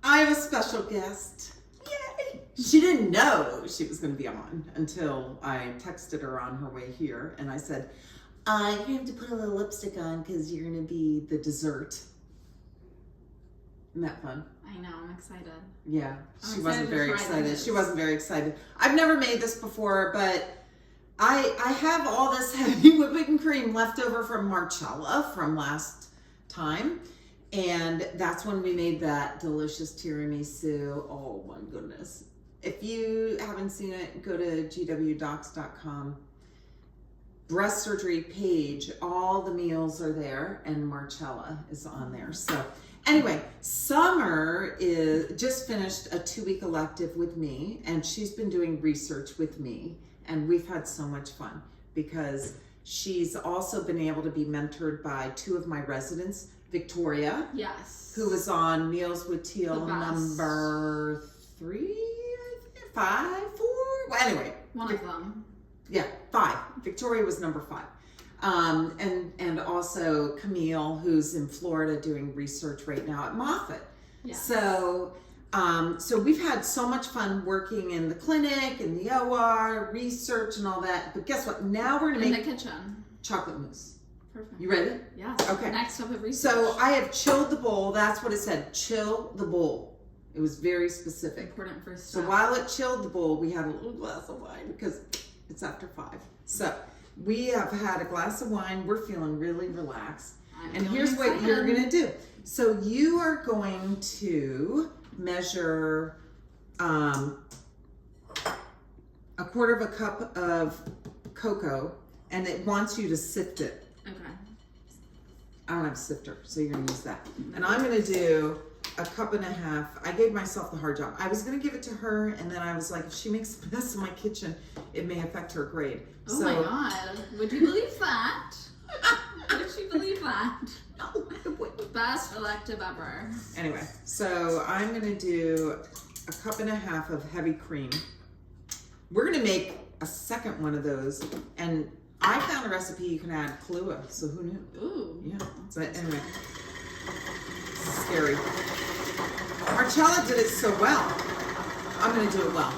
I have a special guest. Yay! She didn't know she was going to be on until I texted her on her way here, and I said, you have to put a little lipstick on because you're going to be the dessert. Isn't that fun? I know, I'm excited. Yeah, I'm she wasn't very excited. this. She wasn't very excited. I've never made this before, but I have all this heavy whipping cream left over from Marcella from last time. And that's when we made that delicious tiramisu. Oh my goodness. If you haven't seen it, go to gwdocs.com. Breast surgery page, all the meals are there, and Marcella is on there. So anyway, Summer is just finished a 2-week elective with me, and she's been doing research with me, and we've had so much fun because she's also been able to be mentored by 2 of my residents, Victoria, yes, who was on Meals with Teal number 3, I think, 5, 4. Well, anyway, one of them. Yeah, 5. Victoria was number 5. And also Camille, who's in Florida doing research right now at Moffitt. Yes. So we've had so much fun working in the clinic, in the OR, research and all that. But guess what? Now we're gonna in make the kitchen. Chocolate mousse. Perfect. You ready? Yes. Okay. Next up of research. So I have chilled the bowl. That's what it said. Chill the bowl. It was very specific. Important first step. So while it chilled the bowl, we had a little glass of wine because it's after 5. So we have had a glass of wine. We're feeling really relaxed. And here's what you're going to do. So you are going to measure a 1/4 cup of cocoa, and it wants you to sift it. Okay. I don't have a sifter, so you're going to use that. And I'm going to do 1.5 cups. I gave myself the hard job. I was going to give it to her, and then I was like, if she makes a mess in my kitchen, it may affect her grade. Oh my God. Would you believe that? Would you believe that? No, I wouldn't. Best elective ever. Anyway, so I'm going to do 1.5 cups of heavy cream. We're going to make a second one of those, and I found a recipe you can add Kahlua, so who knew? Ooh. Yeah, but anyway, scary. Marcella did it so well. I'm going to do it well.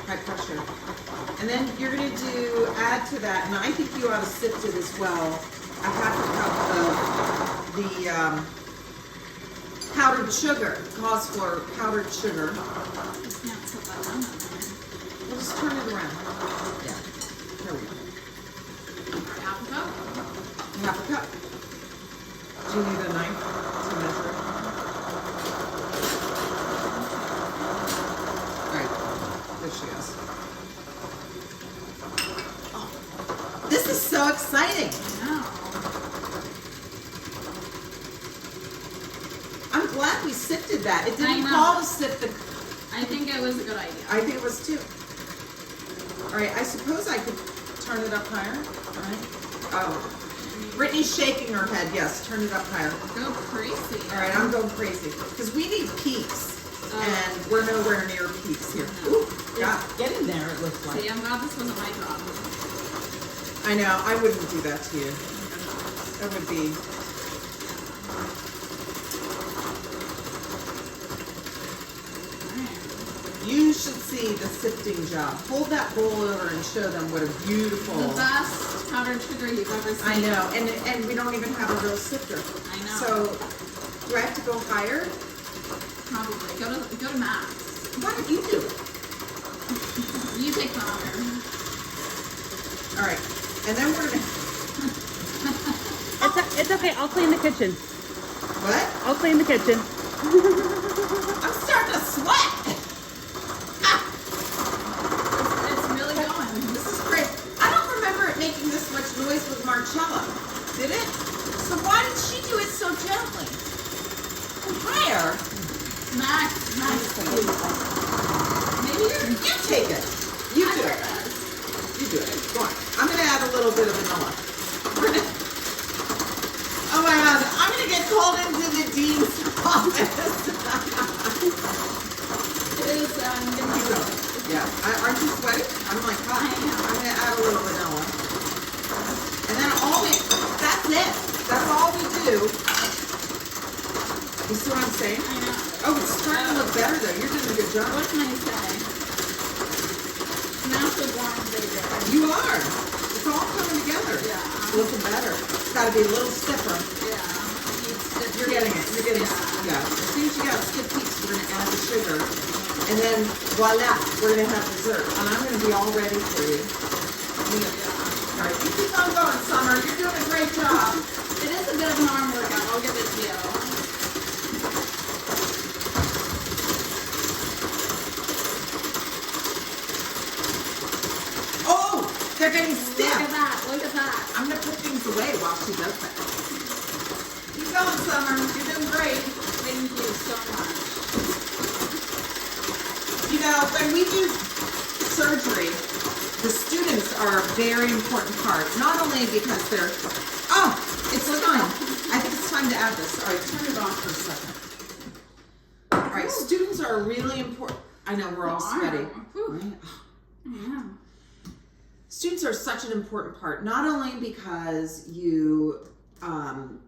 High pressure. And then you're going to add to that, and I think you ought to sift it as well, 1/2 cup of the powdered sugar. It calls for powdered sugar. Yeah, put that on there. We'll just turn it around. Yeah, there we go. 1/2 cup? 1/2 cup. Do you need a knife to measure it? All right, there she is. Oh, this is so exciting. No. I'm glad we sifted that. It I didn't know. call to sift the... I think it was a good idea. I think it was too. All right, I suppose I could turn it up higher. All right. Oh. Brittany's shaking her head. Yes, turn it up higher. Go crazy. All right, I'm going crazy because we need peaks, and we're nowhere near peaks here. Ooh, God, get in there. It looks like. See, I'm glad this wasn't my job. I know. I wouldn't do that to you. That would be. You should see the sifting job. Hold that bowl over and show them what a beautiful. The best powdered sugar you've ever seen. I know, and we don't even have a real sifter. I know. So, do I have to go higher? Probably. Go to max. Why don't you do it? You take the honor. All right, and then we're gonna. It's okay. I'll clean the kitchen. What? I'll clean the kitchen. I'm starting to sweat. It's really going. This is great. I don't remember it making this much noise with Marcella. Did it? So why did she do it so gently? Higher. Max, please. Maybe You take it. You do it. it. You do it. Go on. I'm gonna add a little bit of vanilla. Oh my God! I'm gonna get called into the dean's office. It is, Keep going. Yeah. Aren't you sweating? I'm like hot. I am. I'm gonna add a little vanilla, and then that's it. That's all we do. You see what I'm saying? You are. It's all coming together. Yeah. Looking better. It's got to be a little stiffer. Yeah. You're getting it. You're getting it. Yeah. As soon as you got stiff peaks, we're going to add the sugar. And then, voila, we're going to have dessert. And I'm going to be all ready for you. All right, you keep on going, Summer. You're doing a great job. It is a bit of an arm workout. I'll give it to you. Oh, they're getting stiff. Look at that. Look at that. I'm going to put things away while she does that. Keep going, Summer. You're doing great. Thank you so much. You know, when we do surgery, the students are a very important part. Not only because they're, oh, it's time. I think it's time to add this. All right, turn it on for a second. All right, students are really important. I know we're all sweaty. Right? Yeah. Students are such an important part, not only because you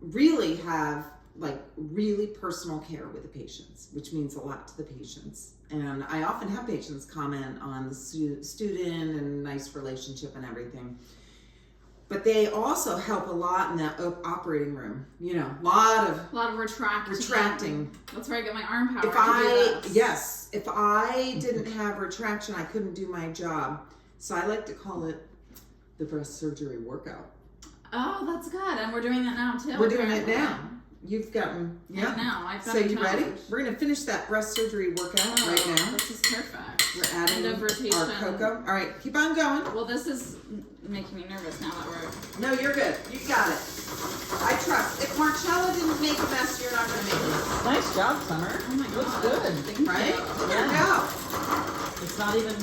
really have like really personal care with the patients, which means a lot to the patients. And I often have patients comment on the student and nice relationship and everything. But they also help a lot in that operating room. You know, a lot of retracting. That's where I get my arm power. If I didn't have retraction, I couldn't do my job. So I like to call it the breast surgery workout. Oh, that's good. And we're doing that now too. We're doing it now. You've gotten, yeah. Now I've got So you ready? We're going to finish that breast surgery workout right now. This is perfect. We're adding End of rotation. our cocoa. All right, keep on going. Well, this is making me nervous now that we're... No, you're good. You got it. I trust. If Marcella didn't make a mess, you're not going to make a mess. Nice job, Summer. Oh my God. Looks good. Thank Right? you. There you go. It's not even.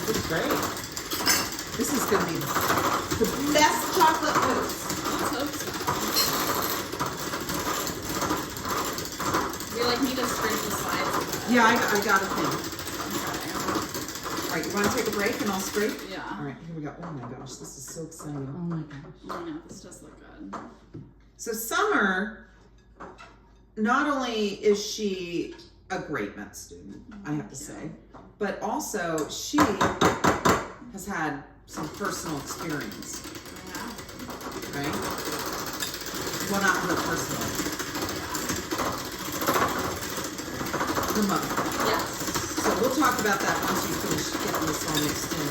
Looks great. This is going to be the best chocolate mousse. Let's hope so. We like need to scrape the sides of it. Yeah, I got a thing. Okay. All right, you want to take a break and I'll scrape? Yeah. All right, here we go. Oh my gosh, this is so exciting. Oh my gosh. Oh no, this does look good. So Summer, not only is she a great med student, I have to say, but also she has had some personal experience, Yeah. right? Well, not her personally. Her mother. Yes. So we'll talk about that once you finish getting this all mixed in.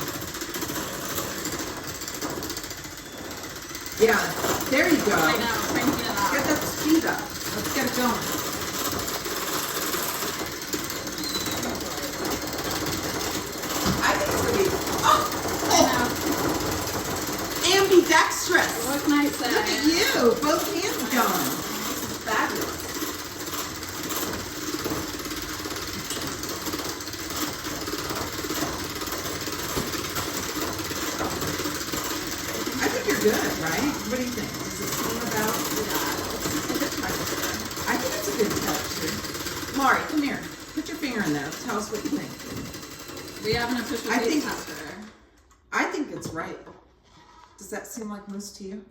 Yeah, there you go. I know, cranking it up. Get that speed up. Let's get it going. I think it's gonna be ambidextrous. What can I say? Look at you, both hands going. This is fabulous. I think you're good, right? What do you think? Does it seem about? Yeah, it's a good texture. I think it's a good texture. Mari, come here. Put your finger in there. Tell us what you think. We have an official I taste think- tester. I think it's right. Does that seem like mousse to you?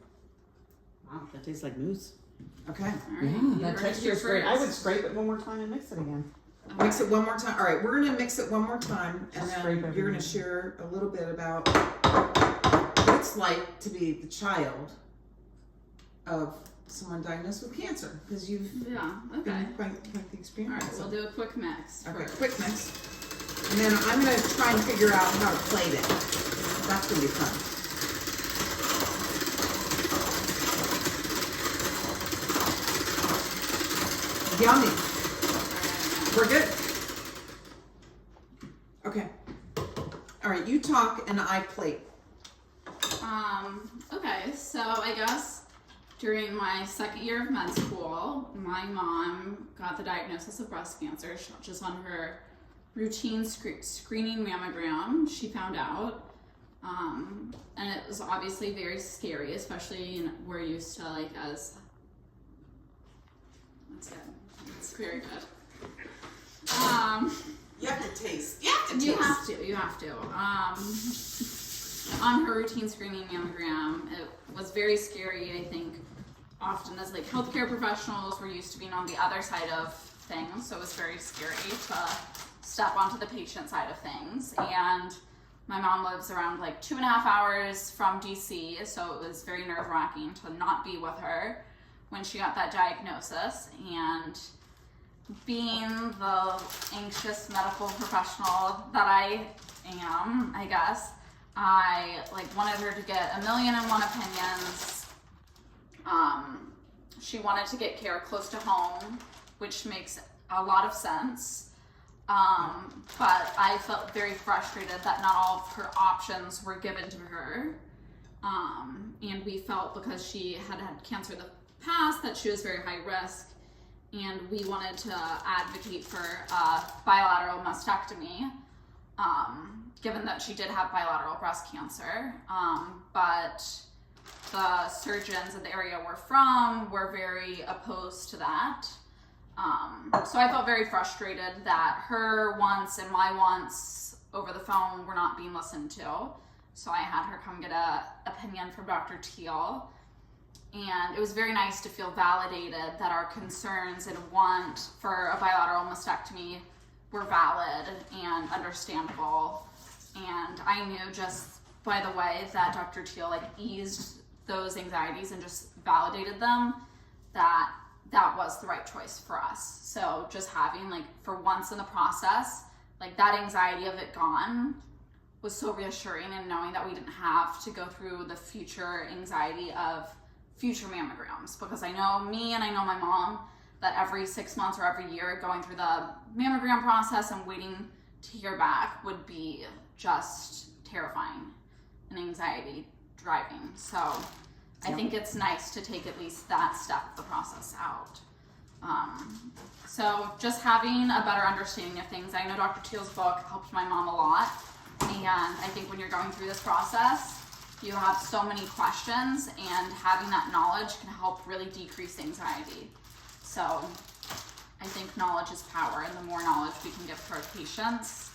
Wow, that tastes like mousse. Okay. All right, Yeah, you that heard it texture here is great. I would first. scrape it one more time and mix it again. Mix it one more time. All right, we're gonna mix it one more time, and Scrape then you're gonna everything. share a little bit about what it's like to be the child of someone diagnosed with cancer, because you've Yeah, okay. been quite the All experience. right, we'll do a quick mix. Okay, first. quick mix, and then I'm gonna try and figure out how to plate it. That's gonna be fun. Yummy. We're good. Okay. All right, you talk and I plate. Okay, so I guess during my second year of med school, my mom got the diagnosis of breast cancer just on her routine screening mammogram. She found out. And it was obviously very scary, especially we're used to like as, that's good. It's very good. You have to taste. You have to taste. You have to. On her routine screening mammogram, it was very scary. I think often as like healthcare professionals, we're used to being on the other side of things, so it was very scary to step onto the patient side of things. And My mom lives around like 2.5 hours from DC, so it was very nerve-wracking to not be with her when she got that diagnosis. And being the anxious medical professional that I am, I guess, I like wanted her to get 1,000,001 opinions. She wanted to get care close to home, which makes a lot of sense. But I felt very frustrated that not all of her options were given to her. And we felt, because she had had cancer in the past, that she was very high risk. And we wanted to advocate for bilateral mastectomy, given that she did have bilateral breast cancer. But the surgeons in the area we're from were very opposed to that. So I felt very frustrated that her wants and my wants over the phone were not being listened to. So I had her come get an opinion from Dr. Teal. And it was very nice to feel validated that our concerns and want for a bilateral mastectomy were valid and understandable. And I knew just by the way that Dr. Teal like eased those anxieties and just validated them, that that was the right choice for us. So just having, like, for once in the process, like, that anxiety of it gone was so reassuring, and knowing that we didn't have to go through the future anxiety of future mammograms. Because I know me and I know my mom that every 6 months or every year going through the mammogram process and waiting to hear back would be just terrifying and anxiety driving. So I think it's nice to take at least that step of the process out. So just having a better understanding of things. I know Dr. Teal's book helped my mom a lot. And I think when you're going through this process, you have so many questions, and having that knowledge can help really decrease anxiety. So I think knowledge is power, and the more knowledge we can give to our patients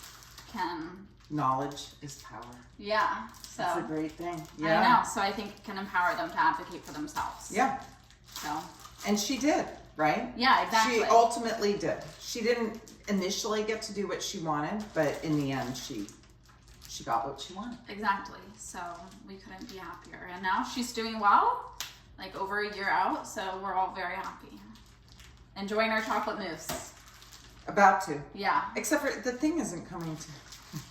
can... Knowledge is power. Yeah. So that's a great thing. Yeah. I know. So I think it can empower them to advocate for themselves. Yeah. So. And she did, right? Yeah, exactly. She ultimately did. She didn't initially get to do what she wanted, but in the end, she got what she wanted. Exactly. So we couldn't be happier. And now she's doing well, like over a year out. So we're all very happy. Enjoying our chocolate mousse. About to. Yeah. Except for the thing isn't coming to.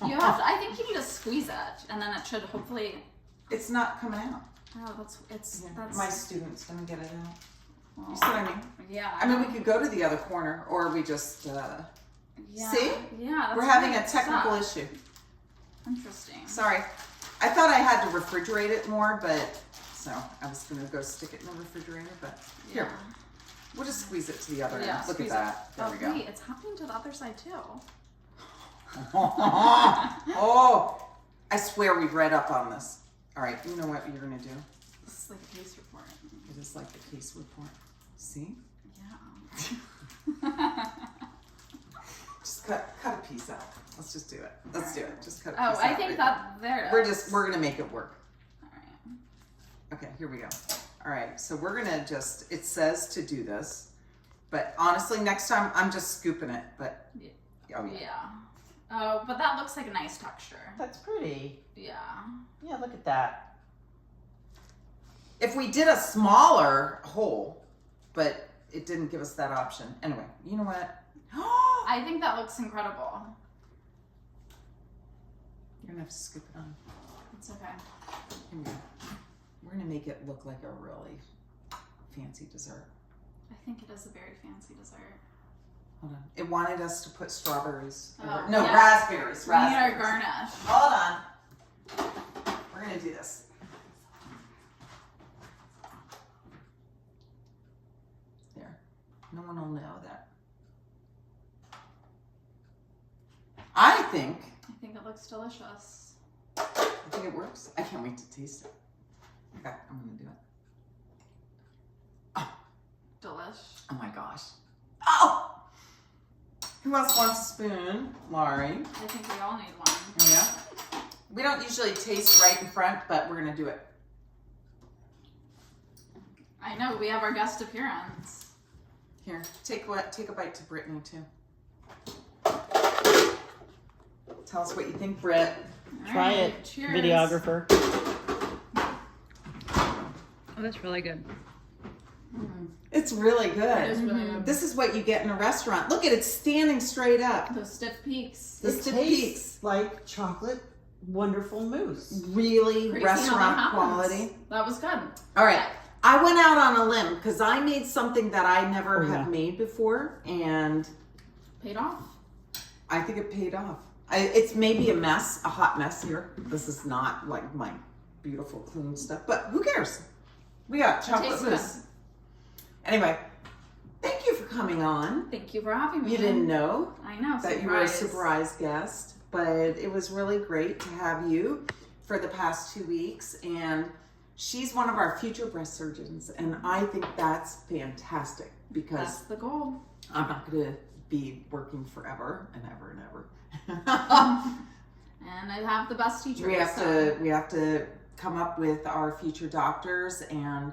You have to, I think you need to squeeze it, and then it should hopefully. It's not coming out. Oh, that's. My student's gonna get it out. Well, You see what I mean? Yeah. I mean, we could go to the other corner, or we just yeah. see. Yeah. That's We're having weird a technical stuff. issue. Interesting. Sorry, I thought I had to refrigerate it more, but so I was gonna go stick it in the refrigerator. But here, we'll just squeeze it to the other end. Look at that. There we go. Wait, it's happening to the other side too. Oh, I swear we've read up on this. All right, you know what you're gonna do? This is like a case report. It is like the case report. See? Yeah. Just cut a piece out. Let's just do it. Let's do it. Just cut a piece Oh, out. I think that there it is. We're gonna make it work. All right. Okay, here we go. All right, so we're gonna just, it says to do this, but honestly, next time I'm just scooping it, but, oh yeah. Yeah. Oh, but that looks like a nice texture. That's pretty. Yeah. Yeah, look at that. If we did a smaller hole, but it didn't give us that option. Anyway, you know what? I think that looks incredible. You're gonna have to scoop it on. It's okay. Here we go. We're gonna make it look like a really fancy dessert. I think it is a very fancy dessert. Hold on. It wanted us to put strawberries. Oh, no, yeah. raspberries. We need our Raspberries. garnish. Hold on. We're gonna do this. There. No one will know that. I think it looks delicious. it works. I can't wait to taste it. Okay, I'm gonna do it. Delish. Oh my gosh. Oh! Who else wants a spoon? Laurie. I think we all need one. Yeah. We don't usually taste right in front, but we're gonna do it. I know, we have our guest appearance. Here, take a bite to Brittany too. Tell us what you think, Britt. All Try right, it, cheers. videographer. Oh, that's really good. It's really It good. is really good. This is what you get in a restaurant. Look at it standing straight up. Those stiff peaks. The It stiff tastes peaks. like chocolate wonderful mousse. Really Crazy how that restaurant happens. quality. That was good. All right. I went out on a limb because I made something that I never Oh, have yeah. made before, and Paid off. I think it paid off. It's maybe a mess, a hot mess here. This is not like my beautiful clean stuff, but who cares? We got chocolate tastes mousse. Anyway, thank you for coming on. Thank you for having me. You didn't know I know. that you were a surprise guest, but it was really great to have you for the past 2 weeks. And she's one of our future breast surgeons, and I think that's fantastic because That's the goal. I'm not going to be working forever and ever and ever. And I have the best teachers. we so. have to come up with our future doctors. And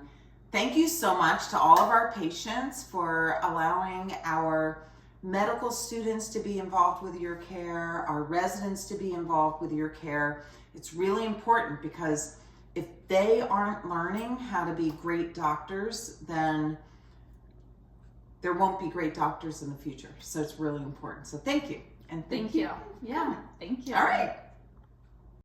thank you so much to all of our patients for allowing our medical students to be involved with your care, our residents to be involved with your care. It's really important because if they aren't learning how to be great doctors, then there won't be great doctors in the future. So it's really important. So thank you. And Thank you. Yeah. Thank you. All right.